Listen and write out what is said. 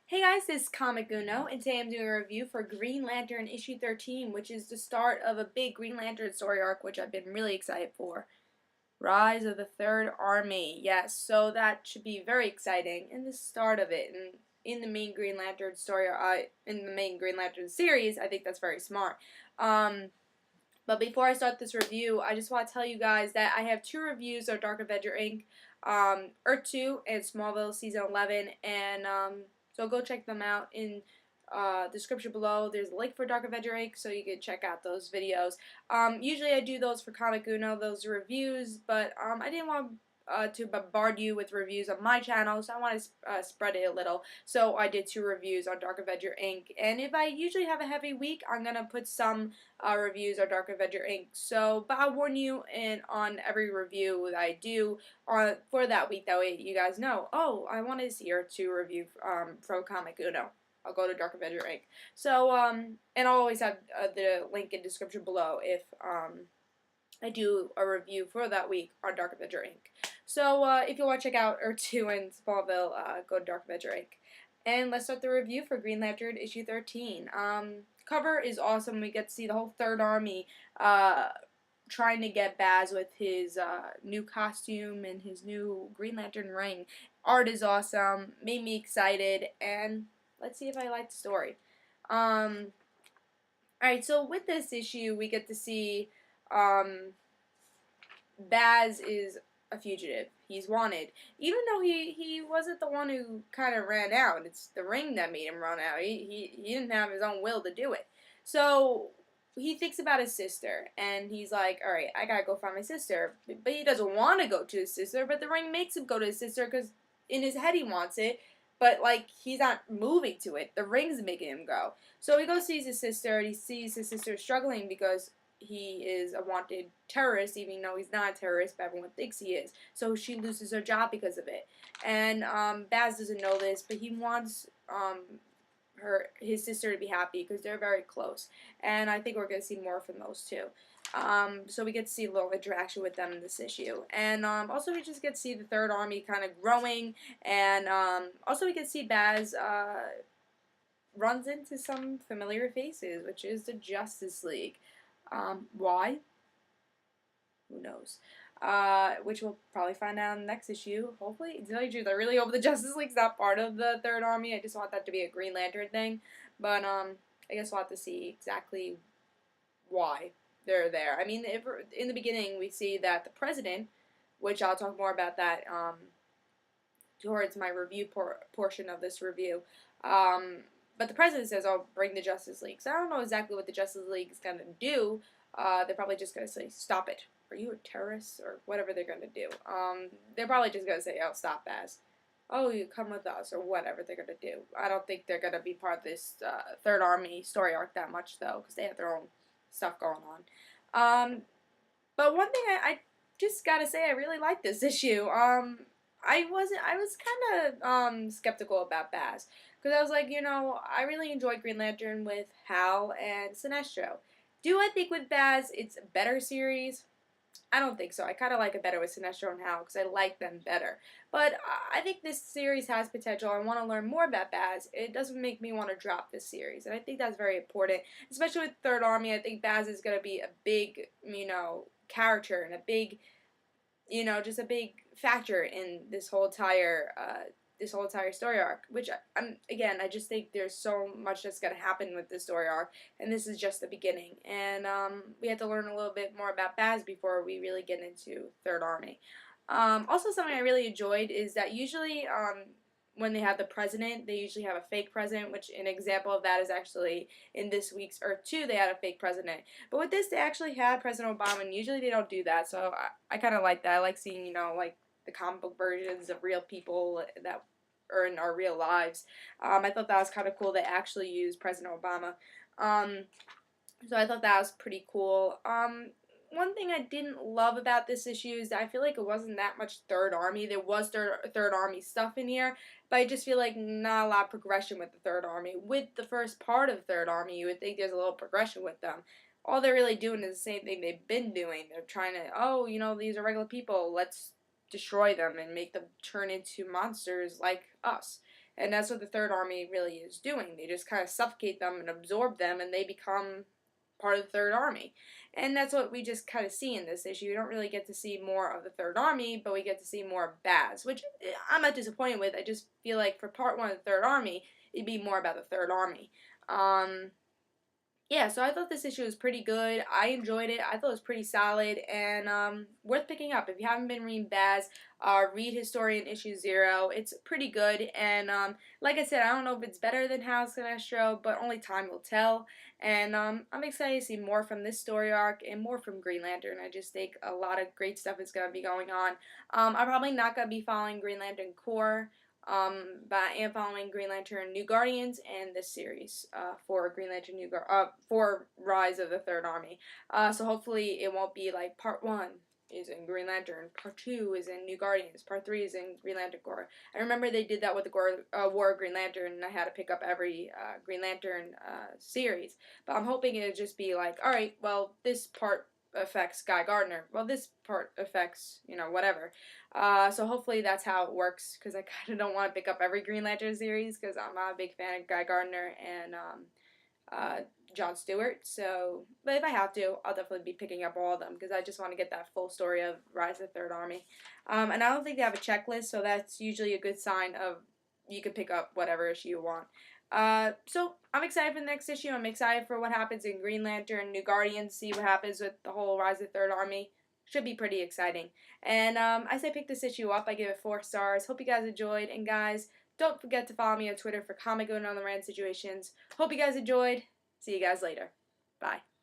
Hey guys, this is Comic Uno, and today I'm doing a review for Green Lantern issue 13, which is the start of a big Green Lantern story arc, which I've been really excited for. Rise of the Third Army. Yes, so that should be very exciting, and the start of it, and in the main Green Lantern story, in the main Green Lantern series, I think that's very smart. But before I start this review, I just want to tell you guys that I have two reviews of Dark Avenger Inc. Earth 2 and Smallville Season 11, and so go check them out in description below. There's a link for Dark Avenger Inc. so you can check out those videos. Usually I do those for Comic Uno, those reviews, but I didn't want to bombard you with reviews on my channel, so I want to spread it a little. So I did two reviews on Dark Avenger Inc. And if I usually have a heavy week, I'm gonna put some reviews on Dark Avenger Inc. So, but I'll warn you on every review that I do for that week. That way you guys know, oh, I want to see your two review from Comic Uno. I'll go to Dark Avenger Inc. So, and I'll always have the link in description below if I do a review for that week on Dark Avenger Inc. So if you want to check out Earth 2 and Smallville, go to Dark Avenger Inc. And let's start the review for Green Lantern issue 13. Cover is awesome. We get to see the whole Third Army trying to get Baz with his new costume and his new Green Lantern ring. Art is awesome. Made me excited. And let's see if I like the story. Alright, so with this issue, we get to see Baz is a fugitive. He's wanted. Even though he wasn't the one who kind of ran out. It's the ring that made him run out. He didn't have his own will to do it. So he thinks about his sister, and he's like, alright, I gotta go find my sister. But he doesn't want to go to his sister, but the ring makes him go to his sister because in his head he wants it. But, like, he's not moving to it. The ring's making him go. So he goes sees his sister, and he sees his sister struggling because he is a wanted terrorist, even though he's not a terrorist, but everyone thinks he is. So she loses her job because of it. And Baz doesn't know this, but he wants his sister to be happy because they're very close. And I think we're going to see more from those two. So we get to see a little interaction with them in this issue. And also we just get to see the Third Army kind of growing. And also we get to see Baz runs into some familiar faces, which is the Justice League. Why? Who knows? Which we'll probably find out in the next issue, hopefully. To tell you the truth, I really hope the Justice League's not part of the Third Army. I just want that to be a Green Lantern thing. But, I guess we'll have to see exactly why they're there. I mean, in the beginning, we see that the President, which I'll talk more about that, towards my review portion of this review, but the President says, "I'll bring the Justice League." So I don't know exactly what the Justice League is going to do. They're probably just going to say, "Stop it. Are you a terrorist?" Or whatever they're going to do. They're probably just going to say, "Oh, stop, Baz. Oh, you come with us," or whatever they're going to do. I don't think they're going to be part of this Third Army story arc that much, though, because they have their own stuff going on. But one thing I just got to say, I really like this issue. I was kind of skeptical about Baz. Because I was like, I really enjoyed Green Lantern with Hal and Sinestro. Do I think with Baz it's a better series? I don't think so. I kind of like it better with Sinestro and Hal because I like them better. But I think this series has potential. I want to learn more about Baz. It doesn't make me want to drop this series. And I think that's very important. Especially with Third Army, I think Baz is going to be a big, character and a big, just a big factor in this whole entire story arc, which I just think there's so much that's going to happen with this story arc, and this is just the beginning. And we have to learn a little bit more about Baz before we really get into Third Army. Also, something I really enjoyed is that usually when they have the president, they usually have a fake president, which an example of that is actually in this week's Earth 2, they had a fake president. But with this, they actually had President Obama, and usually they don't do that, so I kind of like that. I like seeing, like, the comic book versions of real people that are in our real lives. I thought that was kind of cool. They actually used President Obama. So I thought that was pretty cool. One thing I didn't love about this issue is that I feel like it wasn't that much Third Army. There was Third Army stuff in here, but I just feel like not a lot of progression with the Third Army. With the first part of Third Army, you would think there's a little progression with them. All they're really doing is the same thing they've been doing. They're trying to, these are regular people. Let's destroy them and make them turn into monsters like us. And that's what the Third Army really is doing. They just kind of suffocate them and absorb them, and they become part of the Third Army. And that's what we just kind of see in this issue. We don't really get to see more of the Third Army, but we get to see more of Baz, which I'm not disappointed with. I just feel like for part 1 of the Third Army, it'd be more about the Third Army. Yeah, so I thought this issue was pretty good. I enjoyed it. I thought it was pretty solid and worth picking up. If you haven't been reading Baz, read Historian issue 0. It's pretty good, and like I said, I don't know if it's better than House Sinestro, but only time will tell. And I'm excited to see more from this story arc and more from Green Lantern. I just think a lot of great stuff is going to be going on. I'm probably not going to be following Green Lantern Corps. But I am following Green Lantern New Guardians and this series for Green Lantern for Rise of the Third Army. So hopefully it won't be like part 1 is in Green Lantern, part 2 is in New Guardians, part 3 is in Green Lantern Corps. I remember they did that with the War of Green Lantern, and I had to pick up every Green Lantern series. But I'm hoping it'll just be like, alright, well, this part affects Guy Gardner. Well, this part affects, whatever. So hopefully that's how it works, because I kind of don't want to pick up every Green Lantern series, because I'm not a big fan of Guy Gardner and John Stewart. So, but if I have to, I'll definitely be picking up all of them, because I just want to get that full story of Rise of the Third Army. And I don't think they have a checklist, so that's usually a good sign of you can pick up whatever issue you want. So I'm excited for the next issue. I'm excited for what happens in Green Lantern, New Guardians, see what happens with the whole Rise of the Third Army. Should be pretty exciting. And I say pick this issue up. I give it 4 stars. Hope you guys enjoyed. And guys, don't forget to follow me on Twitter for comic and other random situations. Hope you guys enjoyed. See you guys later. Bye.